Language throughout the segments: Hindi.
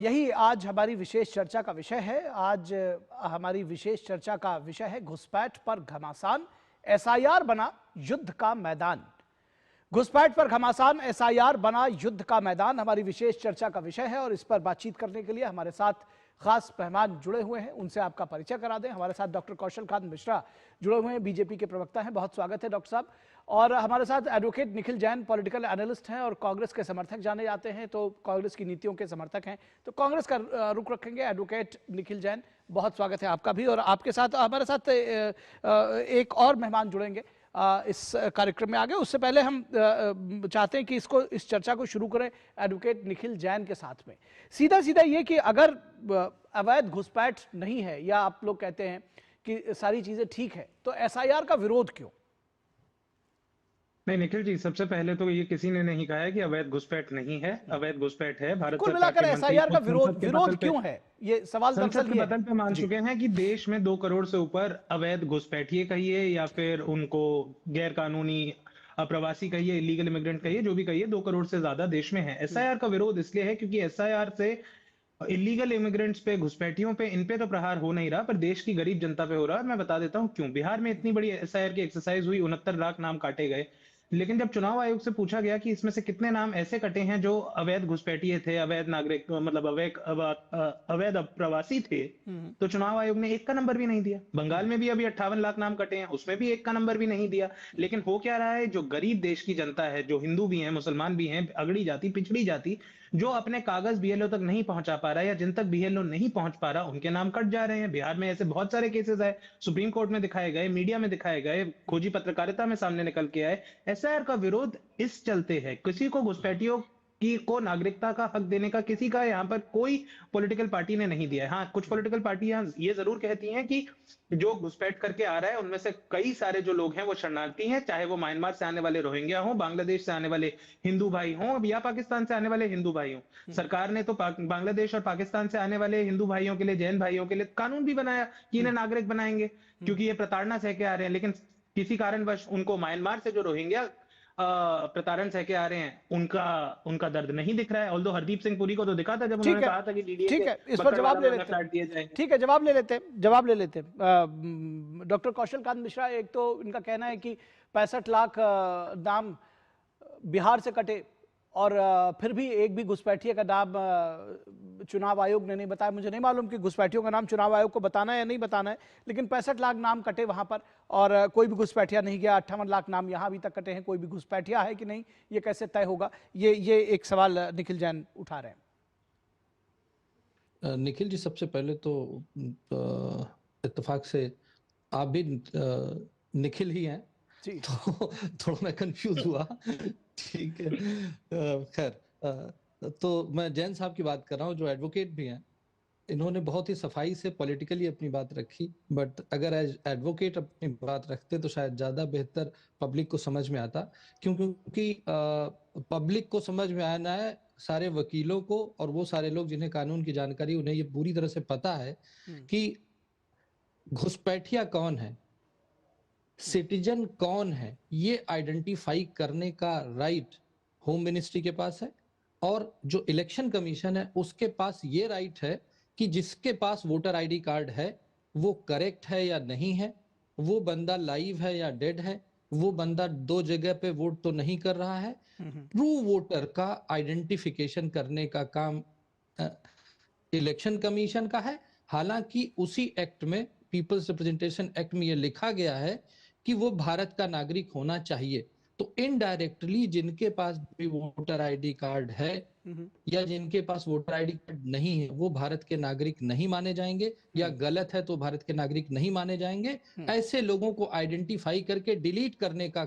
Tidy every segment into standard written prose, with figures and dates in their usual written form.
यही आज हमारी विशेष चर्चा का विषय है। आज हमारी विशेष चर्चा का विषय है घुसपैठ पर घमासान, एसआईआर बना युद्ध का मैदान। घुसपैठ पर घमासान, एसआईआर बना युद्ध का मैदान हमारी विशेष चर्चा का विषय है और इस पर बातचीत करने के लिए हमारे साथ खास मेहमान जुड़े हुए हैं। उनसे आपका परिचय करा दें। हमारे साथ डॉक्टर कौशल कांत मिश्रा जुड़े हुए हैं, बीजेपी के प्रवक्ता हैं। बहुत स्वागत है डॉक्टर साहब। और हमारे साथ advocate Nikhil Jain political analyst हैं और कांग्रेस के समर्थक जाने जाते हैं, तो कांग्रेस की नीतियों के समर्थक हैं, तो कांग्रेस का रुख रखेंगे। एडवोकेट निखिल जैन, बहुत स्वागत है आपका भी। और आपके साथ हमारे साथ एक और मेहमान जुड़ेंगे इस कार्यक्रम में आगे। उससे पहले हम चाहते हैं कि इस चर्चा को शुरू करें एडवोकेट निखिल जैन के साथ में। सीधा सीधा ये कि अगर अवैध घुसपैठ नहीं है, या आप लोग कहते हैं कि सारी चीजें ठीक है, तो एसआईआर का विरोध क्यों? नहीं निखिल जी, सबसे पहले तो ये किसी ने नहीं कहा है कि अवैध घुसपैठ नहीं है। अवैध घुसपैठ है। भारत कुल सरकार मिलाकर के मंत्री एसआईआर का खुद विरोध क्यों है, ये सवाल संसद दरअसल के ये पटल पे मान है जी। चुके हैं कि देश में 2 करोड़ से ऊपर अवैध घुसपैठिए कहिए या फिर उनको गैर कानूनी अप्रवासी कहिए, इलीगल इमिग्रेंट कहिए, जो भी कहिए, 2 करोड़ से ज्यादा देश में है। एसआईआर का विरोध इसलिए है क्योंकि एसआईआर से इलीगल इमिग्रेंट्स पे, घुसपैठियों पे, इन पे तो प्रहार हो नहीं रहा, पर देश की गरीब जनता पे हो रहा है। मैं बता देता हूं क्यों। बिहार में इतनी बड़ी एसआईआर की एक्सरसाइज हुई, 69 लाख नाम काटे गए, लेकिन जब चुनाव आयोग से पूछा गया कि इसमें से कितने नाम ऐसे कटे हैं जो अवैध घुसपैठिए थे, अवैध नागरिक, मतलब अवैध प्रवासी थे, तो चुनाव आयोग ने एक का नंबर भी नहीं दिया। बंगाल में भी अभी 58 लाख नाम कटे हैं, उसमें भी एक का नंबर भी नहीं दिया। लेकिन हो क्या रहा है, जो गरीब देश की जनता है, जो हिंदू भी है, मुसलमान भी हैं, अगड़ी जाति, पिछड़ी जाति, जो अपने कागज बीएलओ तक नहीं पहुंचा पा रहा है, या जिन तक बीएलओ नहीं पहुंच पा रहा, उनके नाम कट जा रहे हैं। बिहार में ऐसे बहुत सारे केसेस है, सुप्रीम कोर्ट में दिखाए गए, मीडिया में दिखाए गए, खोजी पत्रकारिता में सामने निकल के आए। एसआईआर का विरोध इस चलते है, किसी को घुसपैठियों की को नागरिकता का हक देने का किसी का यहाँ पर कोई पॉलिटिकल पार्टी ने नहीं दिया है। हाँ, कुछ पॉलिटिकल पार्टियां ये जरूर कहती हैं कि जो घुसपैठ करके आ रहा है उनमें से कई सारे जो लोग हैं वो शरणार्थी हैं, चाहे वो म्यांमार से आने वाले रोहिंग्या हो, बांग्लादेश से आने वाले हिंदू भाई हों, या पाकिस्तान से आने वाले हिंदू भाई हों। सरकार ने तो बांग्लादेश और पाकिस्तान से आने वाले हिंदू भाइयों के लिए, जैन भाइयों के लिए कानून भी बनाया कि इन्हें नागरिक बनाएंगे, क्योंकि ये प्रताड़ना सह के आ रहे हैं। लेकिन किसी कारणवश उनको म्यांमार से जो रोहिंग्या प्रताड़न सह के आ रहे हैं, उनका उनका दर्द नहीं दिख रहा है। ऑल्दो हरदीप सिंह पुरी को तो दिखा था जब उन्होंने कहा था कि डीडीए ठीक के है, इस पर बक्करवाला जवाब में ले उन्हें लेते हैं। फ्लैट दिए जाएंगे। ठीक है, जवाब ले लेते हैं। डॉक्टर कौशल कांत मिश्रा, एक तो इनका कहना है कि 65 लाख नाम बिहार से कटे, और फिर भी एक भी घुसपैठिए का नाम चुनाव आयोग ने नहीं बताया। मुझे नहीं मालूम कि घुसपैठियों का नाम चुनाव आयोग को बताना है या नहीं बताना है, लेकिन 65 लाख नाम कटे वहां पर और कोई भी घुसपैठिया नहीं गया। 58 लाख नाम यहां अभी तक कटे हैं, कोई भी घुसपैठिया है कि नहीं, ये कैसे तय होगा? ये एक सवाल निखिल जैन उठा रहे हैं। निखिल जी, सबसे पहले तो इत्तेफाक से आप भी निखिल ही हैं, तो थोड़ा मैं कंफ्यूज हुआ। ठीक है, खैर, तो मैं जैन साहब की बात कर रहा हूँ जो एडवोकेट भी हैं। इन्होंने बहुत ही सफाई से पॉलिटिकली अपनी बात रखी, बट अगर एज एडवोकेट अपनी बात रखते तो शायद ज़्यादा बेहतर पब्लिक को समझ में आता, क्योंकि पब्लिक को समझ में आना है, सारे वकीलों को और वो सारे लोग जिन्हें कानून की जानकारी, उन्हें ये पूरी तरह से पता है कि घुसपैठिया कौन है, सिटीजन कौन है, ये आइडेंटिफाई करने का राइट होम मिनिस्ट्री के पास है, और जो इलेक्शन कमीशन है उसके पास ये राइट है कि जिसके पास वोटर आईडी कार्ड है वो करेक्ट है या नहीं है, वो बंदा लाइव है या डेड है, वो बंदा 2 जगह पे वोट तो नहीं कर रहा है। ट्रू वोटर का आइडेंटिफिकेशन करने का काम इलेक्शन कमीशन का है। हालांकि उसी एक्ट में, पीपल्स रिप्रेजेंटेशन एक्ट में, यह लिखा गया है कि वो भारत का नागरिक होना चाहिए। तो इनडायरेक्टली जिनके पास भी वोटर आईडी कार्ड है या जिनके पास वोटर आईडी कार्ड नहीं है, वो भारत के नागरिक नहीं माने जाएंगे, या गलत है तो भारत के नागरिक नहीं माने जाएंगे। ऐसे लोगों को आइडेंटिफाई करके डिलीट करने का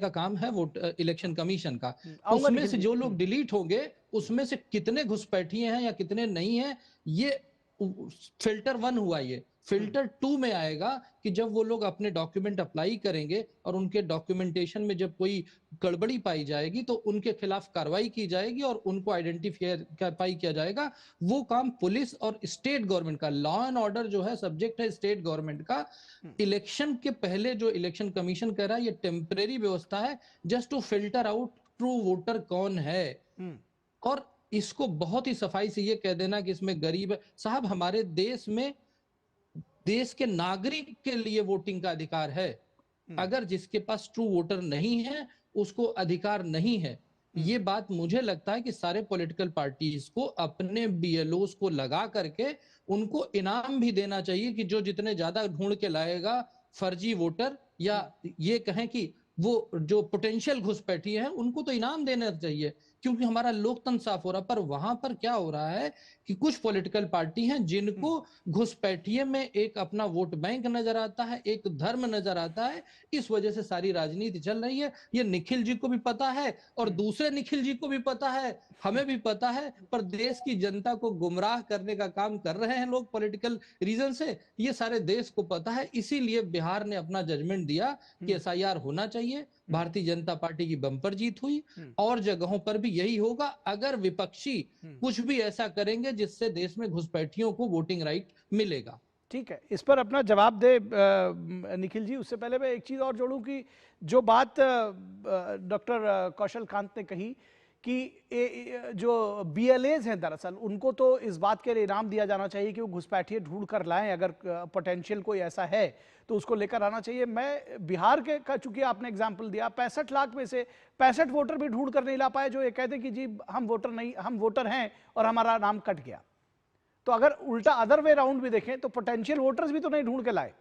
काम है वो इलेक्शन कमीशन का। उसमें से जो लोग डिलीट होंगे, उसमें से कितने घुसपैठिए हैं या कितने नहीं हैं, ये फिल्टर 1 हुआ। ये फिल्टर 2 में आएगा कि जब वो लोग अपने डॉक्यूमेंट अप्लाई करेंगे और उनके डॉक्यूमेंटेशन में जब कोई गड़बड़ी पाई जाएगी तो उनके खिलाफ कार्रवाई की जाएगी और उनको आइडेंटिफाई किया जाएगा। वो काम पुलिस और स्टेट गवर्नमेंट का, लॉ एंड ऑर्डर जो है सब्जेक्ट है स्टेट गवर्नमेंट का। इलेक्शन के पहले जो इलेक्शन कमीशन कह रहा है, ये टेम्परेरी व्यवस्था है, just to filter out true voter कौन है। और इसको बहुत ही सफाई से ये कह देना कि इसमें गरीब है, साहब हमारे देश में देश के नागरिक के लिए वोटिंग का अधिकार है। अगर जिसके पास ट्रू वोटर नहीं है उसको अधिकार नहीं है। ये बात मुझे लगता है कि सारे पॉलिटिकल पार्टीज को अपने बीएलओस को लगा करके उनको इनाम भी देना चाहिए कि जो जितने ज्यादा ढूंढ के लाएगा फर्जी वोटर, या ये कहें कि वो जो पोटेंशियल घुसपैठी है उनको तो इनाम देना चाहिए, क्योंकि हमारा लोकतंत्र साफ हो रहा। पर वहां पर क्या हो रहा है कि कुछ पॉलिटिकल पार्टी हैं जिनको घुसपैठिए में एक अपना वोट बैंक नजर आता है, एक धर्म नजर आता है, इस वजह से सारी राजनीति चल रही है। ये निखिल जी को भी पता है और दूसरे निखिल जी को भी पता है, हमें भी पता है, पर देश की जनता को गुमराह करने का काम कर रहे हैं लोग पॉलिटिकल रीजन से, ये सारे देश को पता है। इसीलिए बिहार ने अपना जजमेंट दिया कि एसआईआर होना चाहिए। भारतीय जनता पार्टी की बम्पर जीत हुई, और जगहों पर भी यही होगा अगर विपक्षी कुछ भी ऐसा करेंगे जिससे देश में घुसपैठियों को वोटिंग राइट मिलेगा। ठीक है, इस पर अपना जवाब दे निखिल जी। उससे पहले मैं एक चीज और जोड़ूं कि जो बात डॉक्टर कौशल कांत ने कही कि जो बीएलएज हैं दरअसल उनको तो इस बात के लिए इनाम दिया जाना चाहिए कि वो घुसपैठिए ढूंढ कर लाएं, अगर पोटेंशियल कोई ऐसा है तो उसको लेकर आना चाहिए। मैं बिहार के का चूंकि आपने एग्जांपल दिया, 65 लाख में से 65 वोटर भी ढूंढ कर नहीं ला पाए जो ये कहते कि जी हम वोटर नहीं, हम वोटर हैं और हमारा नाम कट गया। तो अगर उल्टा अदर वे राउंड भी देखें तो पोटेंशियल वोटर्स भी तो नहीं ढूंढ के लाए।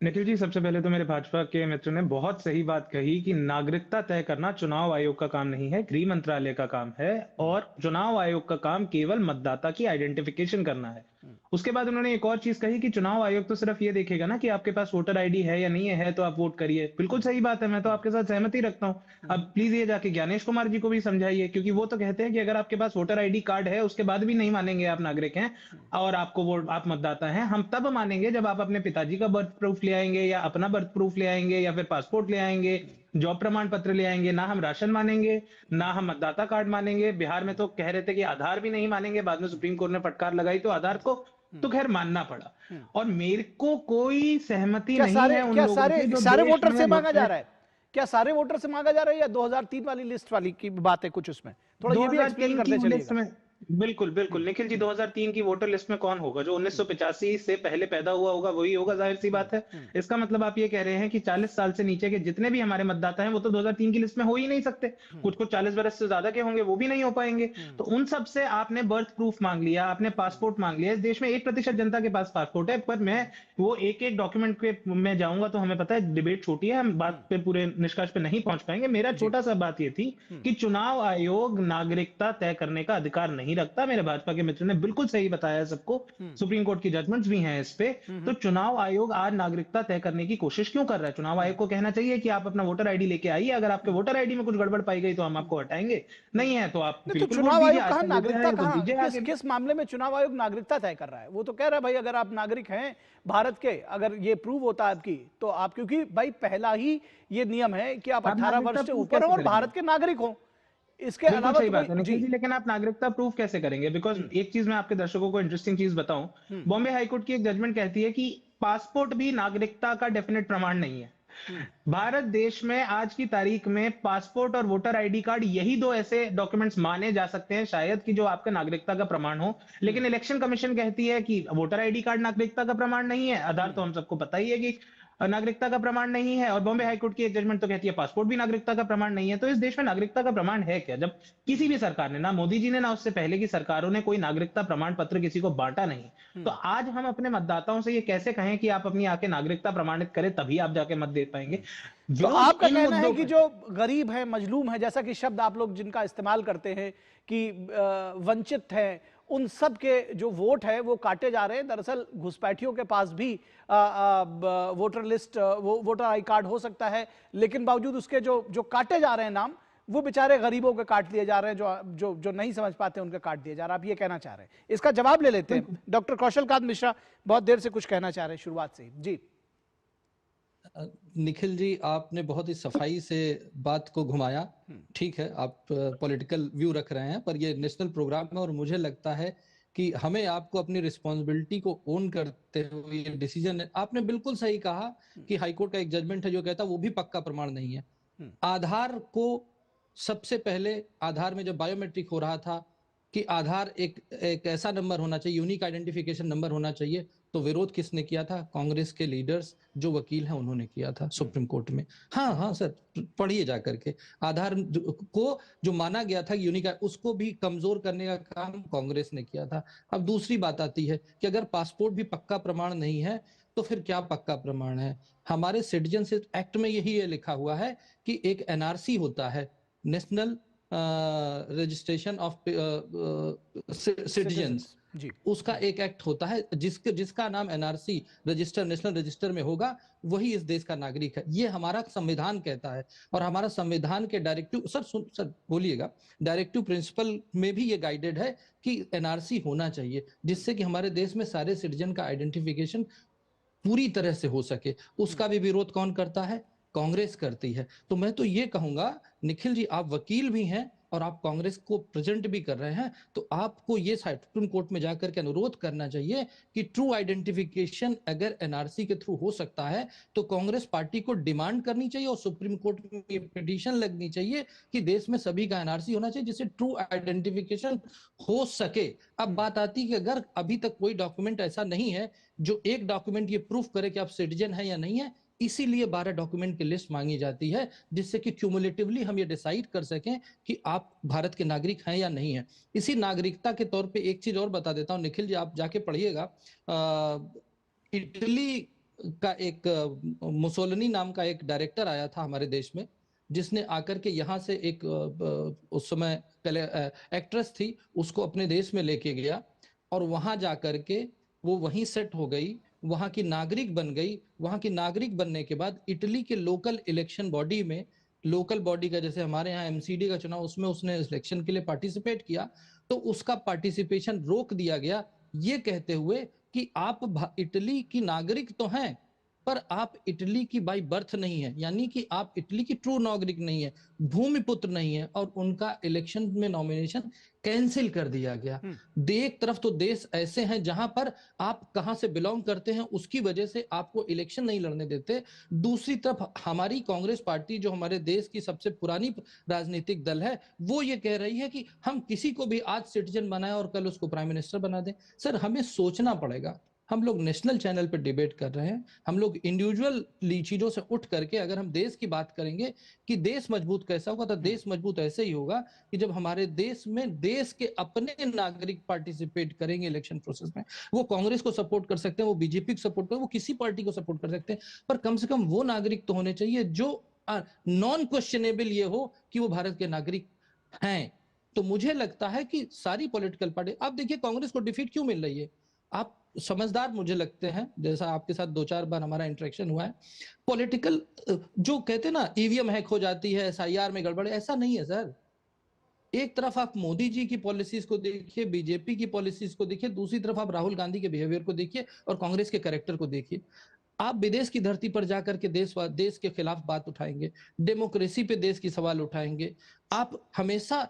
निखिल जी, सबसे पहले तो मेरे भाजपा के मित्र ने बहुत सही बात कही कि नागरिकता तय करना चुनाव आयोग का काम नहीं है, गृह मंत्रालय का काम है, और चुनाव आयोग का काम केवल मतदाता की आइडेंटिफिकेशन करना है। उसके बाद उन्होंने एक और चीज कही कि चुनाव आयोग तो सिर्फ ये देखेगा ना कि आपके पास वोटर आईडी है या नहीं है तो आप वोट करिए। बिल्कुल सही बात है, मैं तो आपके साथ सहमति रखता हूँ। अब प्लीज ये जाके ज्ञानेश कुमार जी को भी समझाइए, क्योंकि वो तो कहते हैं कि अगर आपके पास वोटर आईडी कार्ड है उसके बाद भी नहीं मानेंगे आप नागरिक हैं और आपको वोट आप मतदाता हैं। हम तब मानेंगे जब आप अपने पिताजी का बर्थ प्रूफ ले आएंगे या अपना बर्थ प्रूफ ले आएंगे या फिर पासपोर्ट ले आएंगे, जॉब प्रमाण पत्र ले आएंगे। ना हम राशन मानेंगे, ना हम मतदाता कार्ड मानेंगे। बिहार में तो कह रहे थे कि आधार भी नहीं मानेंगे, बाद में सुप्रीम कोर्ट ने फटकार लगाई तो आधार को तो खैर मानना पड़ा। और मेरे को कोई सहमति नहीं है उन लोगों से जो सारे देश वोटर से में मांगा जा रहा है। क्या सारे वोटर से मांगा जा रहा है या 2003 वाली लिस्ट वाली की बात है कुछ उसमें? थोड़ा ये भी एक्सप्लेन करते चलिएगा। बिल्कुल बिल्कुल निखिल जी, 2003 की वोटर लिस्ट में कौन होगा? जो 1985 से पहले पैदा हुआ होगा वही होगा, जाहिर सी बात है। इसका मतलब आप ये कह रहे हैं कि 40 साल से नीचे के जितने भी हमारे मतदाता हैं वो तो 2003 की लिस्ट में हो ही नहीं सकते। कुछ 40 बरस से ज्यादा के होंगे, वो भी नहीं हो पाएंगे। तो उन सब से आपने बर्थ प्रूफ मांग लिया, आपने पासपोर्ट मांग लिया। इस देश में 1% जनता के पास पासपोर्ट है, पर मैं वो एक एक डॉक्यूमेंट पे मैं जाऊंगा तो हमें पता है डिबेट छोटी है, हम बात पे पूरे निष्कर्ष पे नहीं पहुंच पाएंगे। मेरा छोटा सा बात ये थी कि चुनाव आयोग नागरिकता तय करने का अधिकार नहीं रखता। मेरे भाजपा के मित्र ने बिल्कुल सही बताया सबको, सुप्रीम कोर्ट की जजमेंट्स भी हैं इस पे। तो चुनाव आयोग आज नागरिकता तय करने की कोशिश क्यों कर रहा है? चुनाव आयोग को कहना चाहिए कि आप अपना वोटर आईडी लेके आइए, अगर आपके वोटर आईडी में कुछ गड़बड़ पाई गई तो हम आपको हटाएंगे, नहीं है तो आप तो चुनाव आयोग कहां नागरिकता कहां किस मामले में चुनाव आयोग नागरिकता तय कर रहा है? वो तो कह रहा है भाई अगर आप नागरिक हैं भारत के, अगर ये प्रूव होता है आपकी तो आप, क्योंकि भाई पहला ही ये नियम है कि आप 18 वर्ष से ऊपर हो और भारत के नागरिक हो। इसके अलावा सही बात है निखिल जी, लेकिन आप नागरिकता प्रूफ कैसे करेंगे? बिकॉज एक चीज मैं आपके दर्शकों को इंटरेस्टिंग चीज बताऊं, बॉम्बे हाईकोर्ट की एक जजमेंट कहती है कि पासपोर्ट भी नागरिकता का डेफिनेट प्रमाण नहीं है। भारत देश में आज की तारीख में पासपोर्ट और वोटर आईडी कार्ड यही दो ऐसे डॉक्यूमेंट्स माने जा सकते हैं शायद कि जो आपका नागरिकता का प्रमाण हो। लेकिन इलेक्शन कमीशन कहती है कि वोटर आईडी कार्ड नागरिकता का प्रमाण नहीं है, आधार तो हम सबको पता ही है कि नागरिकता का प्रमाण नहीं है, और बॉम्बे हाईकोर्ट की एक जजमेंट तो कहती है पासपोर्ट भी नागरिकता का प्रमाण नहीं है। तो इस देश में नागरिकता का प्रमाण है क्या? जब किसी भी सरकार ने, ना मोदी जी ने ना उससे पहले की सरकारों ने कोई नागरिकता प्रमाण पत्र किसी को बांटा नहीं। तो आज हम अपने मतदाताओं से ये कैसे कहें कि आप अपनी आके नागरिकता प्रमाणित करें तभी आप जाके मत दे पाएंगे? तो आपका कहना है कि जो गरीब है, मजलूम है, जैसा कि शब्द आप लोग जिनका इस्तेमाल करते हैं कि वंचित है, उन सब के जो वोट है वो काटे जा रहे हैं। दरअसल घुसपैठियों के पास भी voter list, voter I card हो सकता है, लेकिन बावजूद उसके जो काटे जा रहे हैं नाम, वो बेचारे गरीबों के काट दिए जा रहे हैं, जो नहीं समझ पाते उनके काट दिए जा रहा है। आप ये कहना चाह रहे हैं, इसका जवाब ले लेते हैं। डॉक्टर कौशल कांत मिश्रा बहुत देर से कुछ कहना चाह रहे हैं शुरुआत से जी। निखिल जी, आपने बहुत ही सफाई से बात को घुमाया। ठीक है, आप पॉलिटिकल व्यू रख रहे हैं, पर ये नेशनल प्रोग्राम है और मुझे लगता है कि हमें आपको अपनी रिस्पॉन्सिबिलिटी को ओन करते हुए ये डिसीजन है। आपने बिल्कुल सही कहा कि हाईकोर्ट का एक जजमेंट है जो कहता है वो भी पक्का प्रमाण नहीं है। आधार को सबसे पहले आधार में जब बायोमेट्रिक हो रहा था कि आधार एक ऐसा नंबर होना चाहिए, यूनिक आइडेंटिफिकेशन नंबर होना चाहिए, तो विरोध किसने किया था? कांग्रेस के लीडर्स जो वकील हैं उन्होंने किया था सुप्रीम कोर्ट में। हाँ हाँ सर, पढ़िए जा करके। आधार को जो माना गया था यूनिक, उसको भी कमजोर करने का काम कांग्रेस ने किया था। अब दूसरी बात आती है कि अगर पासपोर्ट भी पक्का प्रमाण नहीं है तो फिर क्या पक्का प्रमाण है? हमारे सिटीजनशिप एक्ट में यही लिखा हुआ है कि एक एनआरसी होता है, नेशनल रजिस्ट्रेशन ऑफ सिटीजन्स, जी। उसका एक एक्ट होता है जिसका नाम एनआरसी रजिस्टर, नेशनल रजिस्टर में होगा, वही इस देश का नागरिक है। ये हमारा संविधान कहता है। और हमारा संविधान के डायरेक्टिव, सर बोलिएगा, डायरेक्टिव प्रिंसिपल में भी ये गाइडेड है कि एनआरसी होना चाहिए, जिससे कि हमारे देश में सारे सिटीजन का आइडेंटिफिकेशन पूरी तरह से हो सके। उसका भी विरोध कौन करता है? कांग्रेस करती है। तो मैं तो ये कहूंगा, निखिल जी आप वकील भी हैं और आप कांग्रेस को प्रेजेंट भी कर रहे हैं, तो आपको ये सुप्रीम कोर्ट में जाकर के अनुरोध करना चाहिए कि ट्रू आइडेंटिफिकेशन अगर एनआरसी के थ्रू हो सकता है तो कांग्रेस पार्टी को डिमांड करनी चाहिए और सुप्रीम कोर्ट में ये पिटीशन लगनी चाहिए कि देश में सभी का एनआरसी होना चाहिए, जिससे ट्रू आइडेंटिफिकेशन हो सके। अब बात आती है कि अगर अभी तक कोई डॉक्यूमेंट ऐसा नहीं है जो एक डॉक्यूमेंट ये प्रूफ करे कि आप सिटीजन है या नहीं है, इसीलिए 12 डॉक्यूमेंट की लिस्ट मांगी जाती है, जिससे कि क्यूमुलेटिवली हम ये डिसाइड कर सकें कि आप भारत के नागरिक हैं या नहीं है। इसी नागरिकता के तौर पे एक चीज और बता देता हूं निखिल जी, आप जाके पढ़िएगा। इटली का एक मुसोलिनी नाम का एक डायरेक्टर आया था हमारे देश में, जिसने आकर के यहाँ से एक उस समय एक्ट्रेस थी, उसको अपने देश में लेके गया और वहां जाकर के वो वहीं सेट हो गई, वहां की नागरिक बन गई। वहां की नागरिक बनने के बाद इटली के लोकल इलेक्शन बॉडी में, लोकल बॉडी का जैसे हमारे यहाँ एमसीडी का चुनाव, उसमें उसने इलेक्शन के लिए पार्टिसिपेट किया, तो उसका पार्टिसिपेशन रोक दिया गया, ये कहते हुए कि आप इटली की नागरिक तो हैं पर आप इटली की बाई बर्थ नहीं है, यानी कि आप इटली की ट्रू नागरिक नहीं है, भूमिपुत्र नहीं है, और उनका इलेक्शन में नॉमिनेशन कैंसिल कर दिया गया। एक तरफ तो देश ऐसे हैं जहां पर आप कहां से बिलोंग करते हैं उसकी वजह से आपको इलेक्शन नहीं लड़ने देते, दूसरी तरफ हमारी कांग्रेस पार्टी जो हमारे देश की सबसे पुरानी राजनीतिक दल है, वो ये कह रही है कि हम किसी को भी आज सिटीजन बनाएं और कल उसको प्राइम मिनिस्टर बना दें। सर हमें सोचना पड़ेगा। हम लोग नेशनल चैनल पर डिबेट कर रहे हैं, हम लोग इंडिविजुअल चीजों से उठ करके अगर हम देश की बात करेंगे कि देश मजबूत कैसा होगा, तो देश मजबूत ऐसे ही होगा कि जब हमारे देश में देश के अपने नागरिक पार्टिसिपेट करेंगे इलेक्शन प्रोसेस में। वो कांग्रेस को सपोर्ट कर सकते हैं, वो बीजेपी को सपोर्ट कर, वो किसी पार्टी को सपोर्ट कर सकते हैं, पर कम से कम वो नागरिक तो होने चाहिए जो नॉन क्वेश्चनेबल ये हो कि वो भारत के नागरिक हैं। तो मुझे लगता है कि सारी पॉलिटिकल पार्टी, आप देखिए कांग्रेस को डिफीट क्यों मिल रही है, आप समझदार मुझे लगते हैं, जैसा आपके साथ 2-4 बार हमारा इंटरेक्शन हुआ है। पॉलिटिकल जो कहते हैं ना ईवीएम हैक हो जाती है, एसआईआर में गड़बड़, ऐसा नहीं है सर। एक तरफ आप मोदी जी की पॉलिसीज को देखिए, बीजेपी की पॉलिसीज को देखिए, दूसरी तरफ आप राहुल गांधी के बिहेवियर को देखिए और कांग्रेस के कैरेक्टर को देखिए। आप विदेश की धरती पर जाकर के देश के खिलाफ बात उठाएंगे, डेमोक्रेसी पे देश की सवाल उठाएंगे। आप हमेशा,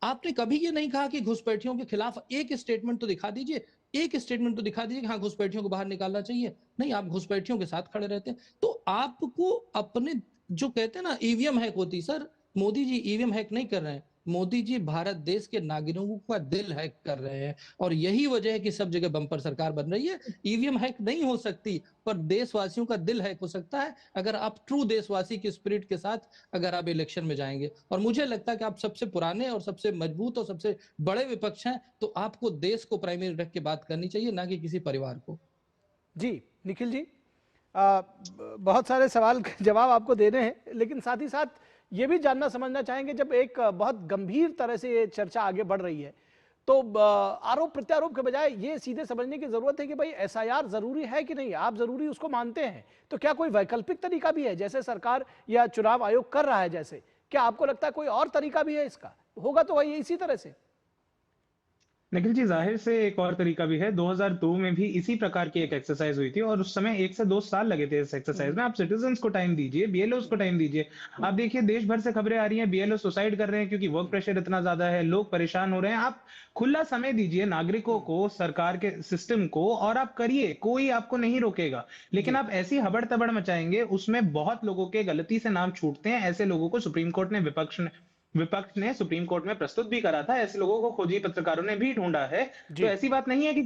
आपने कभी ये नहीं कहा कि घुसपैठियों के खिलाफ एक स्टेटमेंट तो दिखा दीजिए, एक स्टेटमेंट तो दिखा दीजिए कि हाँ घुसपैठियों को बाहर निकालना चाहिए। नहीं, आप घुसपैठियों के साथ खड़े रहते हैं। तो आपको अपने जो कहते हैं ना ईवीएम हैक होती, sir Modi ji EVM hack नहीं कर रहे हैं, मोदी जी भारत देश के नागरिकों का दिल हैक कर रहे हैं, और यही वजह है कि सब जगह बम्पर सरकार बन रही है। ईवीएम हैक नहीं हो सकती, पर देशवासियों का दिल हैक हो सकता है अगर आप ट्रू देशवासी की स्पिरिट के साथ अगर आप इलेक्शन में जाएंगे। और मुझे लगता है कि आप सबसे पुराने और सबसे मजबूत और सबसे बड़े विपक्ष हैं, तो आपको देश को प्राइमरी रख के बात करनी चाहिए, ना कि किसी परिवार को। जी निखिल जी, बहुत सारे सवाल के जवाब आपको देने हैं, लेकिन साथ ही साथ ये भी जानना समझना चाहेंगे, जब एक बहुत गंभीर तरह से ये चर्चा आगे बढ़ रही है, तो आरोप प्रत्यारोप के बजाय ये सीधे समझने की जरूरत है कि भाई एसआईआर जरूरी है कि नहीं। आप जरूरी उसको मानते हैं, तो क्या कोई वैकल्पिक तरीका भी है, जैसे सरकार या चुनाव आयोग कर रहा है, जैसे क्या आपको लगता है कोई और तरीका भी है इसका? होगा तो वही इसी तरह से। निखिल जी, जाहिर से एक और तरीका भी है। 2002 में भी इसी प्रकार की एक एक्सरसाइज हुई थी और उस समय 1 से 2 साल लगे थे इस एक्सरसाइज में। आप सिटीजन्स को टाइम दीजिए, बीएलओस को टाइम दीजिए। आप देखिए देश भर से खबरें आ रही हैं, बीएलओ सुसाइड कर रहे हैं क्योंकि वर्क प्रेशर इतना ज्यादा है, लोग परेशान हो रहे हैं। आप खुला समय दीजिए नागरिकों को, सरकार के सिस्टम को, और आप करिए, कोई आपको नहीं रोकेगा। लेकिन आप ऐसी हबड़ तबड़ मचाएंगे, उसमें बहुत लोगों के गलती से नाम छूटते हैं। ऐसे लोगों को सुप्रीम कोर्ट ने, विपक्ष ने विपक्ष ने सुप्रीम कोर्ट में प्रस्तुत भी करा था। ऐसे लोगों को खोजी पत्रकारों ने भी ढूंढा है। तो जी ऐसी बात नहीं है कि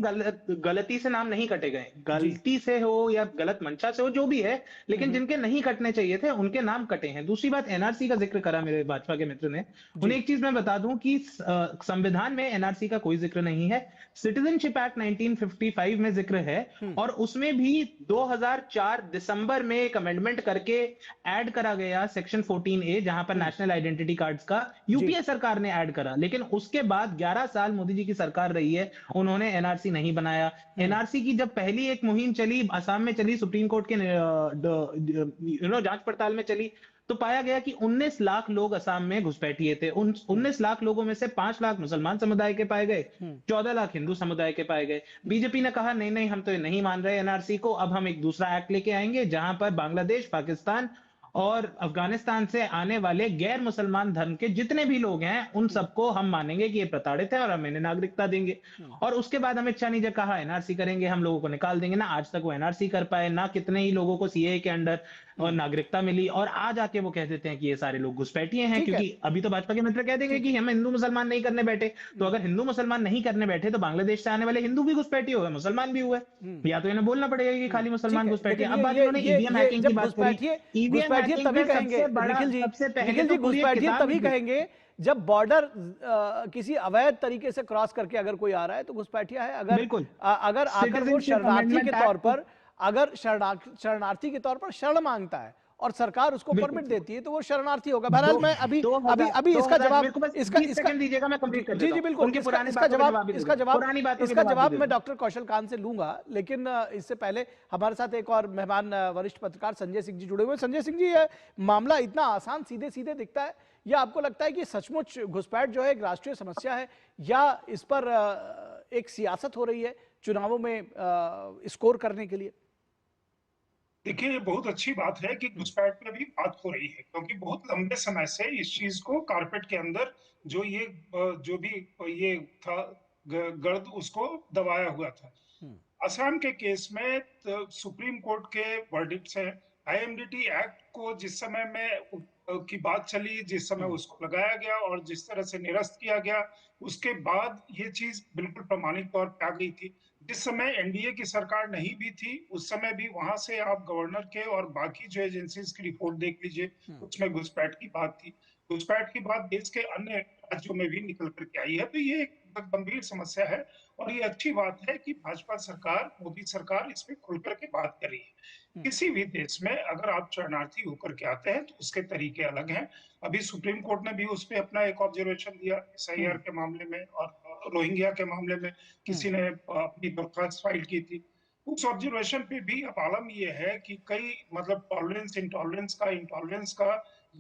गलती से नाम नहीं कटे गए, जी। गलती से हो या गलत मंशा से हो, जो भी है, लेकिन हम्म, जिनके नहीं कटने चाहिए थे उनके नाम कटे हैं। दूसरी बात, एनआरसी का जिक्र करा मेरे भाजपा के मित्र ने। जी उन्हें एक चीज मैं बता दूं कि संविधान में एनआरसी का कोई जिक्र नहीं है। सिटीजनशिप एक्ट 1955 में जिक्र है, हम्म, और उसमें भी 2004 दिसंबर में एक अमेंडमेंट करके ऐड करा गया सेक्शन 14A, जहां पर हम्म, नेशनल आइडेंटिटी कार्ड्स का जी यूपीए सरकार ने ऐड करा। लेकिन उसके बाद 11 साल मोदी जी की सरकार रही है, उन्होंने एनआरसी नहीं बनाया। हम्म, एनआरसी की जब पहली एक मुहिम चली, असम में चली, सुप्रीम कोर्ट के जांच पड़ताल में चली, तो पाया गया कि 19 लाख लोग असम में घुसपैठिए थे। उन हम्म, 19 लाख लोगों में से 5 लाख मुसलमान समुदाय के पाए गए, हम्म, 14 लाख हिंदू समुदाय के पाए गए। बीजेपी ने कहा नहीं नहीं, हम तो ये नहीं मान रहे एनआरसी को, अब हम एक दूसरा एक्ट लेके आएंगे जहां पर बांग्लादेश, पाकिस्तान और अफगानिस्तान से आने वाले गैर मुसलमान धर्म के जितने भी लोग हैं, उन हम्म, सबको हम मानेंगे कि ये प्रताड़ित है और हम इन्हें नागरिकता देंगे। हम्म, और उसके बाद अमित शाह ने जब कहा एनआरसी करेंगे, हम लोगों को निकाल देंगे, ना आज तक वो एनआरसी कर पाए, ना कितने ही लोगों को सीएए के अंडर और हम्म। नागरिकता मिली, और आज आके वो कह देते हैं कि ये सारे लोग घुसपैठिए हैं। ठीक है, क्योंकि अभी तो भाजपा के मित्र कह देंगे ठीक कि है। हम हिंदू मुसलमान नहीं करने बैठे, तो हम्म, अगर हिंदू मुसलमान नहीं करने बैठे तो बांग्लादेश से आने वाले हिंदू भी घुसपैठिए हुए, मुसलमान भी हुए। हम्म, या तो इन्हें बोलना पड़ेगा कि खाली ठीक मुसलमान है। घुसपैठिए। लेकिन अब बात इन्होंने ईवीएम ये हैकिंग की जब बात करी। घुसपैठिए ईवीएम घुसपैठिए हैकिंग तभी पे कहेंगे, सबसे बड़ा, निखिल जी, सबसे पहले निखिल तो जी, पूरी एक घुसपैठिए किताब तभी लिखी। कहेंगे जब बॉर्डर किसी अवैध तरीके से क्रॉस करके अगर कोई आ रहा है तो घुसपैठिया है। अगर बिल्कुल, अगर आकर वो सिटीजनशिप शरणार्थी के अमेंडमेंट तौर एक्ट। पर, अगर शरणार्थी के तौर पर शरण मांगता है और सरकार उसको बिल्कुल, परमिट देती है तो वो शरणार्थी होगा। दो बहरहाल मैं अभी दो अभी हजार अभी दो इसका हजार जवाब, मेरे को बस इसका 20 इसका सेकंड दीजिएगा, मैं जी कंप्लीट कर जी देता जी हूँ। बिल्कुल, उनकी इसका पुरानी इसका बातों का जवाब, जवाब भी दे इसका दूंगा, जवाब, पुरानी बातों के इसका जवाब भी जवाब दे मैं दूंगा। डॉक्टर कौशल खान से लूंगा। लेकिन इससे पहले हमारे साथ एक और मेहमान वरिष्ठ पत्रकार संजय सिंह जी जुड़े हुए हैं। संजय सिंह जी, ये मामला इतना आसान सीधे सीधे दिखता है, या आपको लगता है कि सचमुच घुसपैठ जो है एक राष्ट्रीय समस्या है, या इस पर एक सियासत हो रही है चुनावों में स्कोर करने के लिए? देखिए, ये बहुत अच्छी बात है कि घुसपैठ पे भी बात हो रही है, क्योंकि बहुत लंबे समय से इस चीज को कारपेट के अंदर जो ये जो भी ये था गर्द, उसको दबाया हुआ था। हम्म, असम के केस में सुप्रीम कोर्ट के वर्डिक्ट से आईएमडीटी एक्ट को जिस समय में की बात चली, जिस समय हम्म, उसको लगाया गया और जिस तरह से निरस्त किया गया, उसके बाद ये चीज बिल्कुल प्रमाणिक तौर पे आ गई थी। जिस समय एनडीए की सरकार नहीं भी थी, उस समय भी वहां से आप गवर्नर के और बाकी जो एजेंसीज की रिपोर्ट देख लीजिए, हम्म, उसमें घुसपैठ की बात थी। घुसपैठ की बात देश के अन्य राज्यों में भी निकल करके आई है। तो ये एक गंभीर समस्या है, और ये अच्छी बात है कि भाजपा सरकार, मोदी सरकार इस पे खुल करके बात कर रही है। हम्म, किसी भी देश में अगर आप शरणार्थी होकर के आते हैं तो उसके तरीके अलग हैं। अभी सुप्रीम कोर्ट ने भी उस पे अपना एक ऑब्जर्वेशन दिया एसआईआर हम्म, के मामले में, और रोहिंग्या के मामले में हम्म, किसी ने अपनी दरख्वास्त फाइल की थी। उस ऑब्जर्वेशन पे भी अब आलम ये है कि कई मतलब टॉलरेंस इंटॉलरेंस का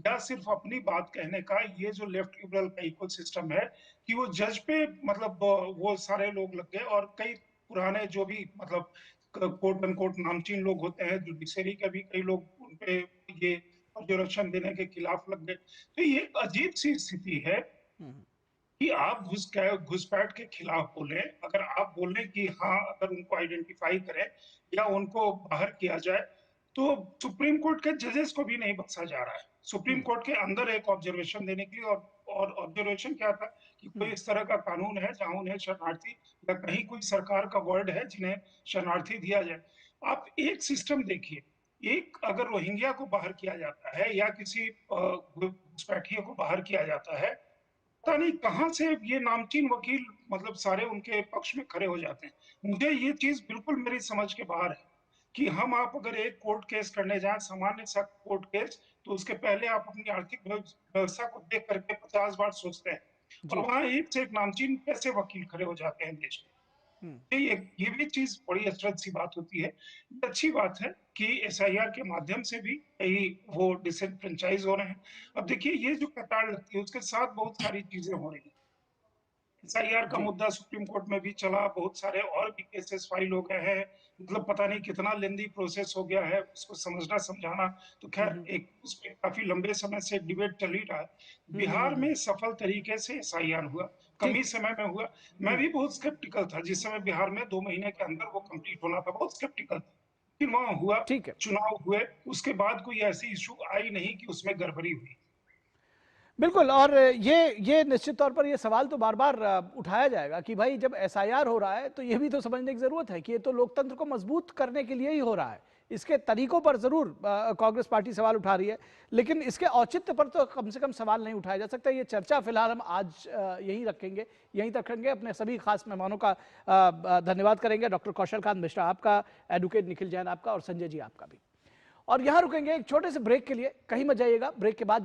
या सिर्फ अपनी बात कहने का, ये जो लेफ्ट लिबरल का इकोसिस्टम है, कि वो जज पे मतलब वो सारे लोग लग गए, और कई पुराने जो भी मतलब कोट अनकोट नामचीन लोग होते हैं जुडिशरी के भी, कई लोग उनपे ये ऑब्जर्वेशन देने के खिलाफ लग गए। तो ये एक अजीब सी स्थिति है हम्म, कि आप घुसपैठ के खिलाफ बोले, अगर आप बोले कि हाँ, अगर उनको आइडेंटिफाई करें या उनको बाहर किया जाए, तो सुप्रीम कोर्ट के जजेस को भी नहीं बख्शा जा रहा है। सुप्रीम हम्म, कोर्ट के अंदर एक ऑब्जर्वेशन देने के लिए, और ऑब्जर्वेशन क्या था कि कोई हम्म, इस तरह का कानून है जहां उन्हें शरणार्थी, या कहीं कोई सरकार का वर्ड है जिन्हें शरणार्थी दिया जाए। आप एक सिस्टम देखिए, एक अगर रोहिंग्या को बाहर किया जाता है या किसी घुसपैठियों को बाहर किया जाता है, पता नहीं कहां से ये नामचीन वकील मतलब सारे उनके पक्ष में खड़े हो जाते हैं। मुझे ये चीज बिल्कुल मेरी समझ के बाहर है कि हम आप अगर एक कोर्ट केस करने जाएं, सामान्य सा कोर्ट केस, तो उसके पहले आप अपनी आर्थिक व्यवस्था को देख करके 50 बार सोचते हैं, और जी, वहां एक से एक नामचीन कैसे वकील खड़े हो जाते हैं देश में। हम्म, ये भी चीज बड़ी अचरज सी बात होती है। ये अच्छी बात है कि एसआईआर के माध्यम से भी कई वो डिसएनफ्रेंचाइज हो रहे हैं। अब देखिए, ये जो कतार लगती है उसके साथ बहुत सारी चीजें हो रही हैं। एसआईआर का जी, मुद्दा सुप्रीम कोर्ट में भी चला, बहुत सारे और भी केसेस फाइल हो गए हैं, मतलब पता नहीं कितना लेंदी प्रोसेस हो गया है उसको समझना समझाना। तो हम्म, खैर, एक उस पर काफी लंबे समय से डिबेट चल ही रहा है। बिहार हम्म, में सफल तरीके से एसआईआर हुआ, कम ही ठीक, समय में हुआ। मैं हम्म, भी बहुत स्केप्टिकल था जिस समय बिहार में 2 महीने के अंदर वो कंप्लीट होना था, बहुत स्केप्टिकल था। फिर वहां हुआ, ठीक है। चुनाव हुए, उसके बाद कोई ऐसी इशू आई नहीं कि उसमें गड़बड़ी हुई। बिल्कुल। और ये निश्चित तौर पर ये सवाल तो बार बार उठाया जाएगा कि भाई जब एसआईआर हो रहा है तो ये भी तो समझने की जरूरत है कि ये तो लोकतंत्र को मजबूत करने के लिए ही हो रहा है। इसके तरीकों पर जरूर कांग्रेस पार्टी सवाल उठा रही है, लेकिन इसके औचित्य पर तो कम से कम सवाल नहीं उठाया जा सकता। ये चर्चा फिलहाल हम आज यहीं रखेंगे, यहीं तक रखेंगे। अपने सभी खास मेहमानों का धन्यवाद करेंगे, डॉक्टर कौशलकांत मिश्रा आपका, एडवोकेट निखिल जैन आपका और संजय जी आपका भी। और यहां रुकेंगे एक छोटे से ब्रेक के लिए, कहीं मत जाइएगा। ब्रेक के बाद